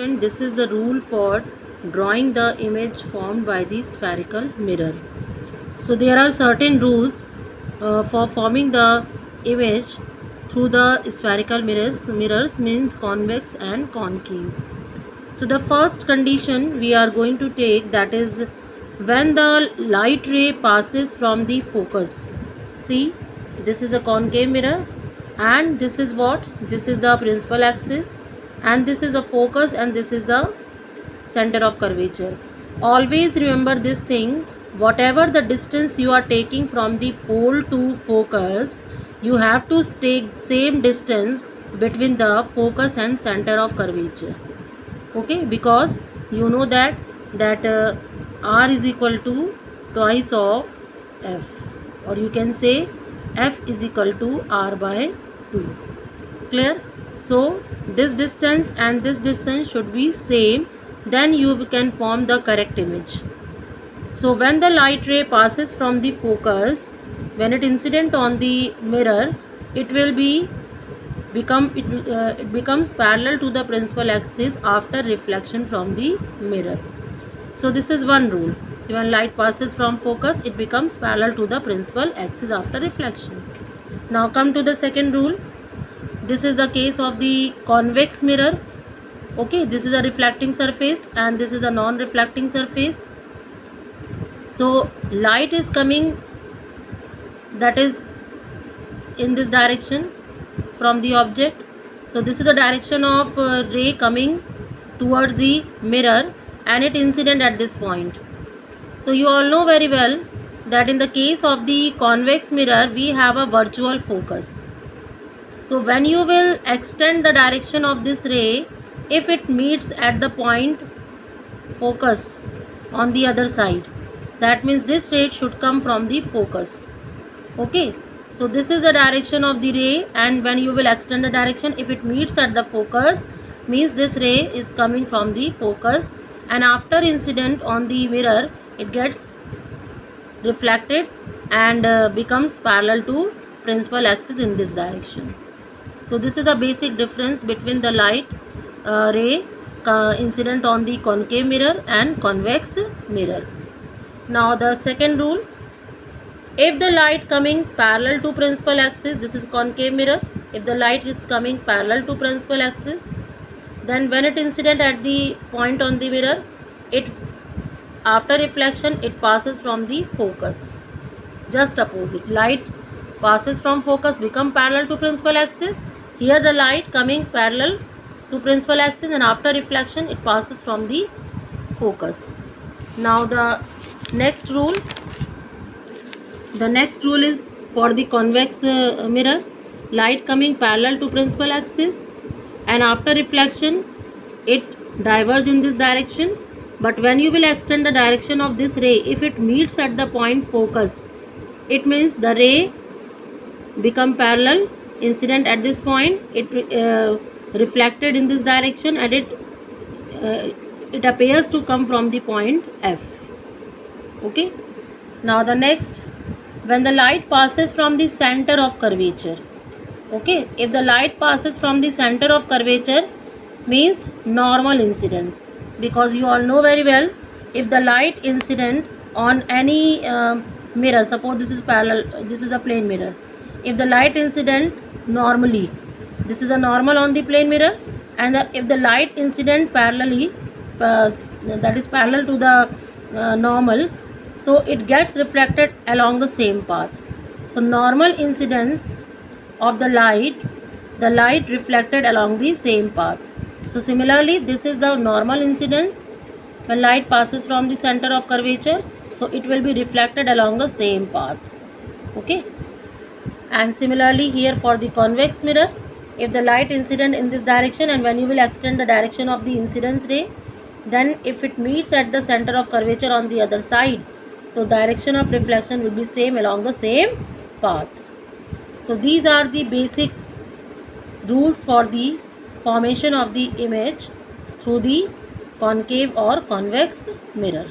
student, this is the rule for drawing the image formed by the spherical mirror. So there are certain rules for forming the image through the spherical mirrors means convex and concave. So the first condition we are going to take, that is when the light ray passes from the focus. See, this is a concave mirror and this is what? This is the principal axis and this is the focus and this is the center of curvature. Always remember this thing, whatever the distance you are taking from the pole to focus, you have to take same distance between the focus and center of curvature. Okay, because you know that R is equal to twice of F, or you can say F is equal to R by 2. Clear? So this distance and this distance should be same, then you can form the correct image. So when the light ray passes from the focus, when it incident on the mirror, it becomes parallel to the principal axis after reflection from the mirror. So this is one rule. When light passes from focus, it becomes parallel to the principal axis after reflection. Now come to the second rule. This is the case of the convex mirror. Okay, this is a reflecting surface and this is a non-reflecting surface. So light is coming, that is in this direction from the object. So this is the direction of ray coming towards the mirror and it incident at this point. So you all know very well that in the case of the convex mirror, we have a virtual focus. So when you will extend the direction of this ray, if it meets at the point focus on the other side, that means this ray should come from the focus. Okay, so this is the direction of the ray, and when you will extend the direction, if it meets at the focus, means this ray is coming from the focus, and after incident on the mirror, it gets reflected and becomes parallel to principal axis in this direction. So this is the basic difference between the light ray incident on the concave mirror and convex mirror. Now the second rule, if the light coming parallel to principal axis, this is concave mirror, if the light is coming parallel to principal axis, then when it incident at the point on the mirror, it after reflection it passes from the focus. Just opposite, light passes from focus, become parallel to principal axis. Here the light coming parallel to principal axis and after reflection it passes from the focus. Now the next rule is for the convex mirror, light coming parallel to principal axis and after reflection it diverge in this direction, but when you will extend the direction of this ray, if it meets at the point focus, it means the ray become parallel, incident at this point, it reflected in this direction and it appears to come from the point F. Okay, now the next, when the light passes from the center of curvature. Okay, if the light passes from the center of curvature, means normal incidence, because you all know very well, if the light incident on any mirror, suppose this is parallel, this is a plane mirror, if the light incident normally, this is a normal on the plane mirror, and if the light incident parallelly, that is parallel to the normal, so it gets reflected along the same path. So normal incidence of the light reflected along the same path. So similarly, this is the normal incidence when light passes from the center of curvature, so it will be reflected along the same path. Okay, and similarly here for the convex mirror, if the light incident in this direction and when you will extend the direction of the incidence ray, then if it meets at the center of curvature on the other side, so direction of reflection will be same along the same path. So these are the basic rules for the formation of the image through the concave or convex mirror.